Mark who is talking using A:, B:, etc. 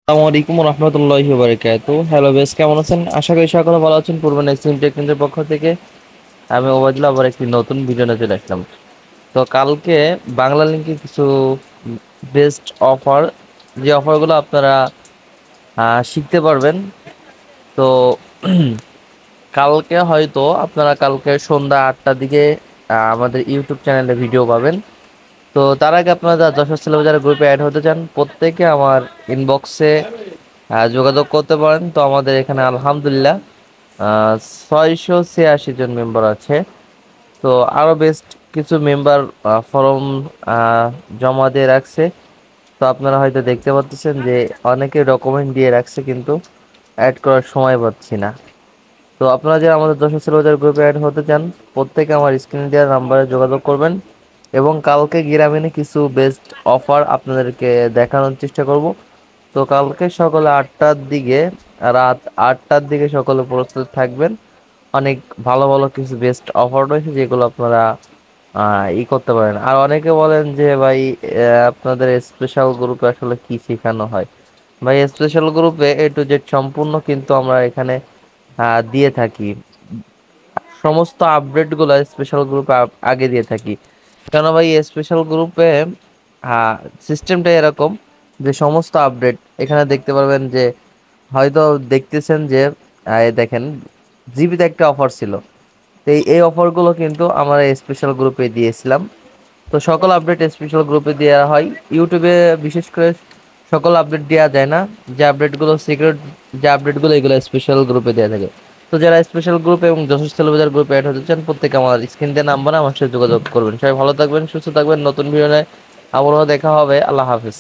A: আসসালামু আলাইকুম রহমতুল্লাহি বারাকাতু। হ্যালো বেশ, কেমন আছেন? আশা করি সকলে ভালো আছেন। পূর্ব নেক্সট টেকনিকের পক্ষ থেকে আমি ওবায়দুল্লাহ আবার একটি নতুন ভিডিও নিয়ে চলে আসলাম। তো কালকে বাংলা লিঙ্কে কিছু বেস্ট অফার, যে অফারগুলো আপনারা শিখতে পারবেন। তো কালকে হয়তো আপনারা কালকে সন্ধ্যা 8টার দিকে আমাদের ইউটিউব চ্যানেলে ভিডিও পাবেন। তো তার আগে আপনারা যারা যশোর সেলিব্রেটারি গ্রুপে অ্যাড হতে চান, প্রত্যেকে আমার ইনবক্সে যোগাযোগ করতে পারেন। তো আমাদের এখানে আলহামদুলিল্লাহ 686 জন মেম্বার আছে। তো আরো বেস্ট কিছু মেম্বার ফর্ম জমা দিয়ে রাখছে। তো আপনারা হয়তো দেখতে পাচ্ছেন যে অনেকে ডকুমেন্ট দিয়ে রাখছে, কিন্তু অ্যাড করার সময় পাচ্ছি না। তো আপনারা যারা আমাদের যশোর সেলিব্রেটারি গ্রুপে অ্যাড হতে চান, প্রত্যেকে আমার স্ক্রিনে দেওয়া নাম্বারে যোগাযোগ করবেন। এবং কালকে গ্রামীণে কিছু বেস্ট অফার আপনাদেরকে দেখানোর চেষ্টা করব। তো কালকে সকালে 8টার দিকে, রাত 8টার দিকে সকলে প্রস্তুত থাকবেন। অনেক ভালো ভালো কিছু বেস্ট অফার রয়েছে, যেগুলো আপনারা করতে পারেন। আর অনেকে বলেন যে ভাই, আপনাদের স্পেশাল গ্রুপে আসলে কি শেখানো হয়? ভাই, স্পেশাল গ্রুপে A to Z সম্পূর্ণ কিন্তু আমরা এখানে দিয়ে থাকি। সমস্ত আপডেটগুলো স্পেশাল গ্রুপে আগে দিয়ে থাকি। কেন ভাই, স্পেশাল গ্রুপে হ্যাঁ সিস্টেমটা এরকম যে সমস্ত আপডেট এখানে দেখতে পারবেন। যে হয়তো দেখতেছেন যে এই দেখেন, জিবিতে একটা অফার ছিল। তো এই অফারগুলো কিন্তু আমরা স্পেশাল গ্রুপে দিয়েছিলাম। তো সকল আপডেট স্পেশাল গ্রুপে দেওয়া হয়। ইউটিউবে বিশেষ করে সকল আপডেট দেওয়া যায় না। যে আপডেটগুলো সিক্রেট, যে আপডেটগুলো এগুলো স্পেশাল গ্রুপে দেওয়া থাকে। তো যারা স্পেশাল গ্রুপ এবং যশোর সেলিব্রেটারি গ্রুপে অ্যাড হতে চান, প্রত্যেকে আমার স্ক্রিন দিয়ে নাম্বার আমার সাথে যোগাযোগ করবেন। সবাই ভালো থাকবেন, সুস্থ থাকবেন। নতুন ভিডিও আবারও দেখা হবে। আল্লাহ হাফিজ।